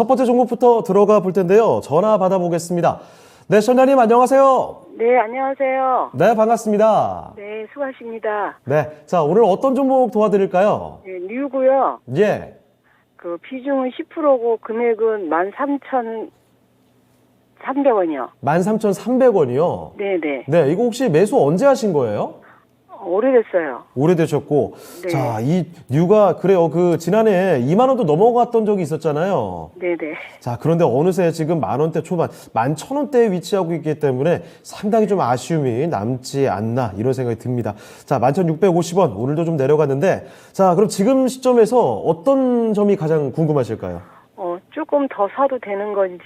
첫 번째 종목부터 들어가 볼 텐데요. 전화 받아보겠습니다. 네, 시청자님 안녕하세요. 네, 안녕하세요. 네, 반갑습니다. 네, 수고하십니다. 네, 자, 오늘 어떤 종목 도와드릴까요? 네, 뉴고요. 예, 그 비중은 10%고 금액은 13,300원이요. 13,300원이요. 네네. 네, 이거 혹시 매수 언제 하신 거예요? 오래됐어요. 오래되셨고. 네. 자, 이 뉴가, 그래요. 지난해 2만 원도 넘어갔던 적이 있었잖아요. 네네. 자, 그런데 어느새 지금 만 원대 초반, 11,000원대에 위치하고 있기 때문에 상당히 좀 아쉬움이 남지 않나, 이런 생각이 듭니다. 자, 11,650원, 오늘도 좀 내려갔는데, 자, 그럼 지금 시점에서 어떤 점이 가장 궁금하실까요? 조금 더 사도 되는 건지,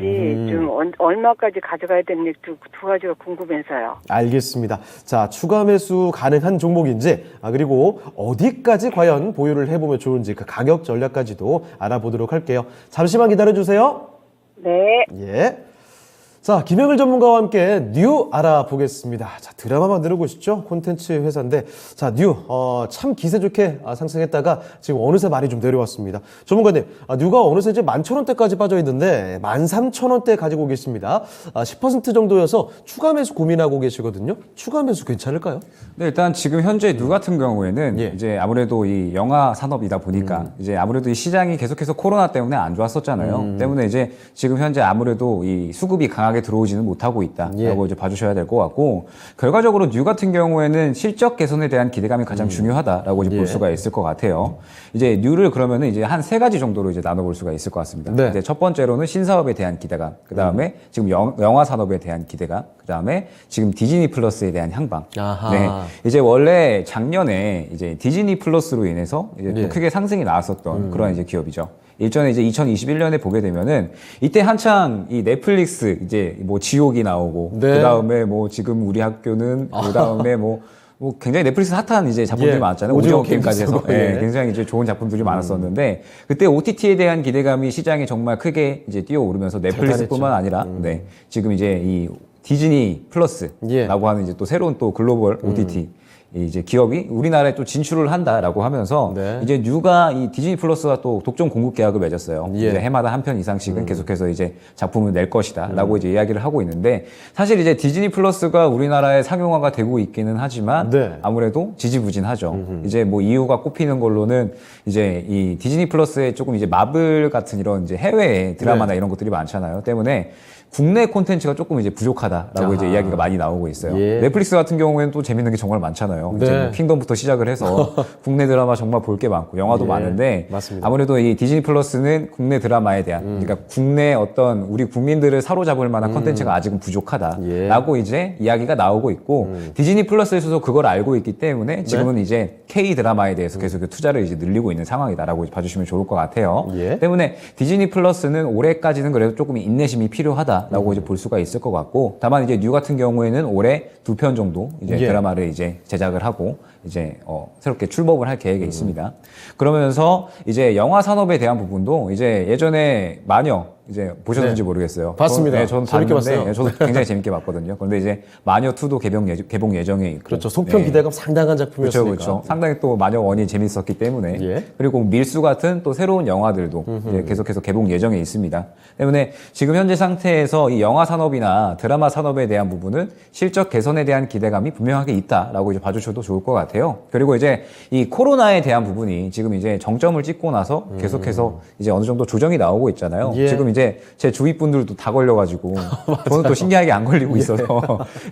좀 얼마까지 가져가야 되는지 두 가지가 궁금해서요. 알겠습니다. 자, 추가 매수 가능한 종목인지, 그리고 어디까지 과연 보유를 해보면 좋은지 그 가격 전략까지도 알아보도록 할게요. 잠시만 기다려주세요. 네. 예. 자, 김영일 전문가와 함께 뉴 알아보겠습니다. 자, 드라마 만들어 보시죠. 콘텐츠 회사인데, 자, 뉴, 참 기세 좋게 상승했다가 지금 어느새 많이 좀 내려왔습니다. 전문가님, 뉴가 어느새 이제 11,000원대까지 빠져 있는데 13,000원대 가지고 계십니다. 10% 정도여서 추가 매수 고민하고 계시거든요. 추가 매수 괜찮을까요? 네, 일단 지금 현재 뉴 같은 경우에는 예. 이제 아무래도 이 영화 산업이다 보니까 이제 아무래도 이 시장이 계속해서 코로나 때문에 안 좋았었잖아요. 때문에 이제 지금 현재 아무래도 이 수급이 강하게 들어오지는 못하고 있다라고 예. 이제 봐주셔야 될 것 같고, 결과적으로 뉴 같은 경우에는 실적 개선에 대한 기대감이 가장 중요하다라고 이제 예. 볼 수가 있을 것 같아요. 이제 뉴를 그러면은 이제 한 세 가지 정도로 이제 나눠볼 수가 있을 것 같습니다. 네. 이제 첫 번째로는 신사업에 대한 기대감, 그 다음에 지금 영화 산업에 대한 기대감, 그 다음에 지금 디즈니 플러스에 대한 향방. 아하. 네. 이제 원래 작년에 이제 디즈니 플러스로 인해서 이제 또 예. 크게 상승이 나왔었던 그런 이제 기업이죠. 일전에 이제 2021년에 보게 되면은 이때 한창 이 넷플릭스 이제 뭐 지옥이 나오고, 네. 그 다음에 뭐 지금 우리 학교는, 그 다음에 뭐 굉장히 넷플릭스 핫한 이제 작품들이 예. 많았잖아요. 오징어 오징어 게임까지 해서. 게임도 있었고, 예, 예. 굉장히 이제 좋은 작품들이 많았었는데, 그때 OTT에 대한 기대감이 시장에 정말 크게 이제 뛰어오르면서 넷플릭스뿐만 아니라, 네. 지금 이제 이 디즈니 플러스라고 예. 하는 이제 또 새로운 또 글로벌 OTT 이제 기업이 우리나라에 또 진출을 한다라고 하면서 네. 이제 뉴가 이 디즈니 플러스와 또 독점 공급 계약을 맺었어요. 예. 이제 해마다 한 편 이상씩은 계속해서 이제 작품을 낼 것이다라고 이제 이야기를 하고 있는데, 사실 이제 디즈니 플러스가 우리나라에 상용화가 되고 있기는 하지만 네. 아무래도 지지부진하죠. 이제 뭐 이유가 꼽히는 걸로는 이제 이 디즈니 플러스에 조금 이제 마블 같은 이런 이제 해외 드라마나 네. 이런 것들이 많잖아요. 때문에 국내 콘텐츠가 조금 이제 부족하다라고 이제 이야기가 많이 나오고 있어요. 예. 넷플릭스 같은 경우에는 또 재밌는 게 정말 많잖아요. 네. 이제 뭐 킹덤부터 시작을 해서 국내 드라마 정말 볼 게 많고 영화도 예, 많은데, 맞습니다. 아무래도 이 디즈니 플러스는 국내 드라마에 대한 그러니까 국내 어떤 우리 국민들을 사로잡을 만한 컨텐츠가 아직은 부족하다라고 예. 이제 이야기가 나오고 있고, 디즈니 플러스에서도 그걸 알고 있기 때문에 지금은 이제 K 드라마에 대해서 계속 투자를 이제 늘리고 있는 상황이다라고 봐주시면 좋을 것 같아요. 예. 때문에 디즈니 플러스는 올해까지는 그래도 조금 인내심이 필요하다라고 이제 볼 수가 있을 것 같고, 다만 이제 뉴 같은 경우에는 올해 2편 정도 이제 예. 드라마를 이제 제작을 하고 이제 새롭게 출범을 할 계획에 있습니다. 그러면서 이제 영화 산업에 대한 부분도 이제 예전에 마녀 이제 보셨는지 네. 모르겠어요. 봤습니다. 네, 저는 재밌게 봤는데, 봤어요. 네, 저도 굉장히 재밌게 봤거든요. 그런데 이제 마녀 2도 개봉 예정에 있고. 그렇죠. 속편 네. 기대감 상당한 그렇죠, 작품이었으니까. 그렇죠. 상당히 또 마녀 1이 재밌었기 때문에. 예. 그리고 밀수 같은 또 새로운 영화들도 이제 계속해서 개봉 예정에 있습니다. 때문에 지금 현재 상태에서 이 영화 산업이나 드라마 산업에 대한 부분은 실적 개선에 대한 기대감이 분명하게 있다라고 이제 봐주셔도 좋을 것 같아요. 그리고 이제 이 코로나에 대한 부분이 지금 이제 정점을 찍고 나서 계속해서 이제 어느 정도 조정이 나오고 있잖아요. 예. 지금 이제 제 주위 분들도 다 걸려가지고 저는 또 신기하게 안 걸리고 있어서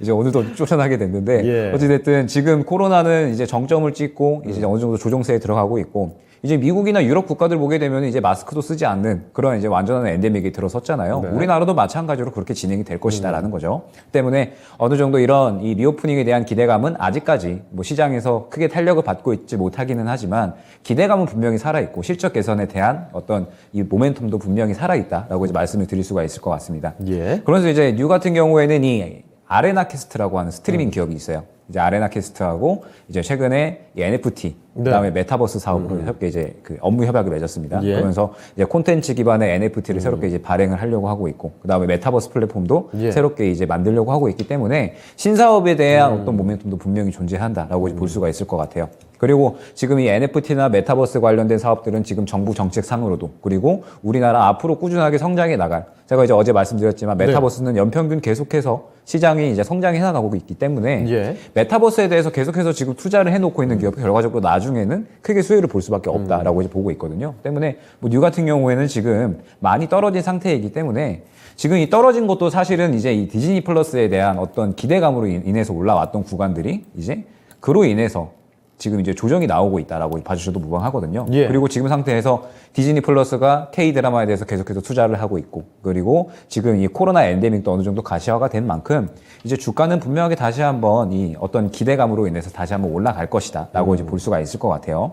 이제 오늘도 쫓아나게 됐는데, 예. 어찌됐든 지금 코로나는 이제 정점을 찍고 이제 어느 정도 조정세에 들어가고 있고, 이제 미국이나 유럽 국가들 보게 되면 이제 마스크도 쓰지 않는 그런 이제 완전한 엔데믹이 들어섰잖아요. 네. 우리나라도 마찬가지로 그렇게 진행이 될 것이다라는 거죠. 때문에 어느 정도 이런 이 리오프닝에 대한 기대감은 아직까지 뭐 시장에서 크게 탄력을 받고 있지 못하기는 하지만, 기대감은 분명히 살아있고 실적 개선에 대한 어떤 이 모멘텀도 분명히 살아있다라고 이제 말씀을 드릴 수가 있을 것 같습니다. 예. 그러면서 이제 뉴 같은 경우에는 이 아레나캐스트라고 하는 스트리밍 기업이 있어요. 이제 아레나캐스트하고 이제 최근에 이 NFT 네. 그다음에 메타버스 사업으로 새롭게 이제 그 업무 협약을 맺었습니다. 예. 그러면서 이제 콘텐츠 기반의 NFT를 새롭게 이제 발행을 하려고 하고 있고, 그다음에 메타버스 플랫폼도 예. 새롭게 이제 만들려고 하고 있기 때문에 신사업에 대한 어떤 모멘텀도 분명히 존재한다라고 볼 수가 있을 것 같아요. 그리고 지금 이 NFT나 메타버스 관련된 사업들은 지금 정부 정책상으로도, 그리고 우리나라 앞으로 꾸준하게 성장해 나갈, 제가 이제 어제 말씀드렸지만 메타버스는 연평균 계속해서 시장이 이제 성장해 나가고 있기 때문에 예. 메타버스에 대해서 계속해서 지금 투자를 해놓고 있는 기업이 결과적으로 나중에는 크게 수혜를 볼 수밖에 없다라고 이제 보고 있거든요. 때문에 뭐 뉴 같은 경우에는 지금 많이 떨어진 상태이기 때문에 지금 이 떨어진 것도 사실은 이제 이 디즈니 플러스에 대한 어떤 기대감으로 인해서 올라왔던 구간들이 이제 그로 인해서 지금 이제 조정이 나오고 있다라고 봐주셔도 무방하거든요. 예. 그리고 지금 상태에서 디즈니 플러스가 K 드라마에 대해서 계속해서 투자를 하고 있고, 그리고 지금 이 코로나 엔데믹도 어느 정도 가시화가 된 만큼 이제 주가는 분명하게 다시 한번 이 어떤 기대감으로 인해서 다시 한번 올라갈 것이다라고 이제 볼 수가 있을 것 같아요.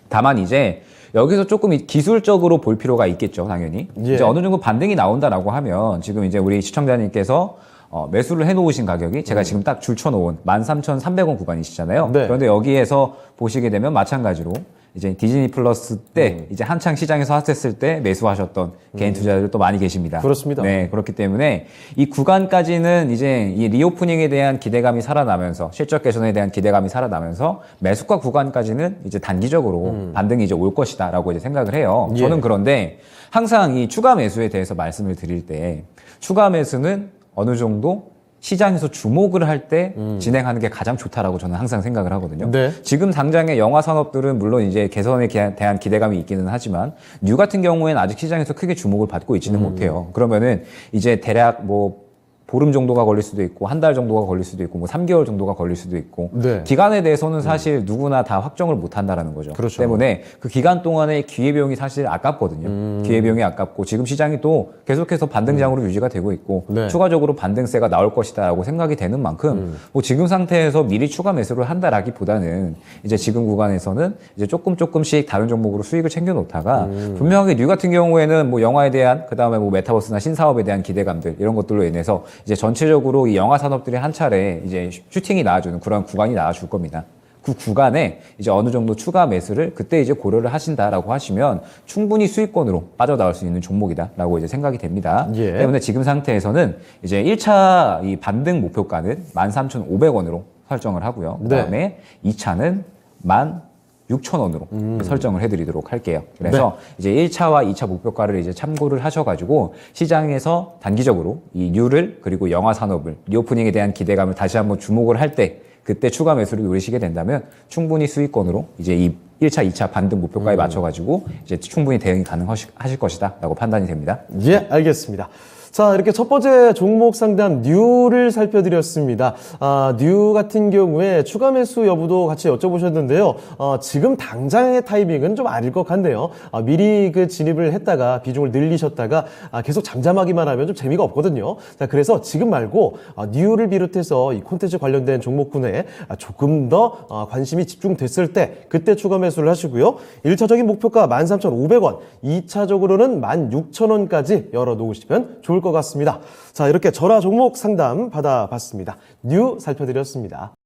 다만 이제 여기서 조금 기술적으로 볼 필요가 있겠죠, 당연히. 예. 이제 어느 정도 반등이 나온다라고 하면 지금 이제 우리 시청자님께서 매수를 해놓으신 가격이 제가 지금 딱 줄쳐놓은 13,300원 구간이시잖아요. 네. 그런데 여기에서 보시게 되면 마찬가지로 이제 디즈니 플러스 때 이제 한창 시장에서 핫했을 때 매수하셨던 개인 투자자들 또 많이 계십니다. 그렇습니다. 네, 그렇기 때문에 이 구간까지는 이제 이 리오프닝에 대한 기대감이 살아나면서 실적 개선에 대한 기대감이 살아나면서 매수가 구간까지는 이제 단기적으로 반등이 이제 올 것이다라고 이제 생각을 해요. 예. 저는 그런데 항상 이 추가 매수에 대해서 말씀을 드릴 때 추가 매수는 어느 정도 시장에서 주목을 할 때 진행하는 게 가장 좋다라고 저는 항상 생각을 하거든요. 네. 지금 당장의 영화 산업들은 물론 이제 개선에 대한 기대감이 있기는 하지만 뉴 같은 경우에는 아직 시장에서 크게 주목을 받고 있지는 못해요. 그러면은 이제 대략 뭐 보름 정도가 걸릴 수도 있고 한 달 정도가 걸릴 수도 있고 뭐 3개월 정도가 걸릴 수도 있고 네. 기간에 대해서는 사실 누구나 다 확정을 못 한다라는 거죠. 그렇죠. 때문에 그 기간 동안의 기회비용이 사실 아깝거든요. 기회비용이 아깝고 지금 시장이 또 계속해서 반등장으로 유지가 되고 있고 네. 추가적으로 반등세가 나올 것이다라고 생각이 되는 만큼 뭐 지금 상태에서 미리 추가 매수를 한다라기보다는 이제 지금 구간에서는 이제 조금씩 다른 종목으로 수익을 챙겨 놓다가 분명하게 뉴 같은 경우에는 뭐 영화에 대한 그다음에 뭐 메타버스나 신사업에 대한 기대감들 이런 것들로 인해서 이제 전체적으로 이 영화 산업들이 한 차례 이제 슈팅이 나와주는 그런 구간이 나와줄 겁니다. 그 구간에 이제 어느 정도 추가 매수를 그때 이제 고려를 하신다라고 하시면 충분히 수익권으로 빠져나올 수 있는 종목이다라고 이제 생각이 됩니다. 예. 때문에 지금 상태에서는 이제 1차 이 반등 목표가는 13,500원으로 설정을 하고요. 그다음에 2차는 16,000원으로 설정을 해드리도록 할게요. 그래서 이제 1차와 2차 목표가를 이제 참고를 하셔가지고 시장에서 단기적으로 이 뉴를 그리고 영화 산업을 리오프닝에 대한 기대감을 다시 한번 주목을 할 때 그때 추가 매수를 노리시게 된다면 충분히 수익권으로 이제 이 1차, 2차 반등 목표가에 맞춰가지고 이제 충분히 대응이 가능하실 것이다라고 판단이 됩니다. 예, 알겠습니다. 자, 이렇게 첫 번째 종목 상담 뉴를 살펴드렸습니다. 뉴 같은 경우에 추가 매수 여부도 같이 여쭤보셨는데요. 지금 당장의 타이밍은 좀 아닐 것 같네요. 미리 그 진입을 했다가 비중을 늘리셨다가 계속 잠잠하기만 하면 좀 재미가 없거든요. 자, 그래서 지금 말고 뉴를 비롯해서 이 콘텐츠 관련된 종목군에 조금 더 관심이 집중됐을 때 그때 추가 매수를 하시고요. 1차적인 목표가 13,500원, 2차적으로는 16,000원까지 열어놓으시면 좋을 것 같습니다. 자, 이렇게 전화 종목 상담 받아봤습니다. 뉴 살펴드렸습니다.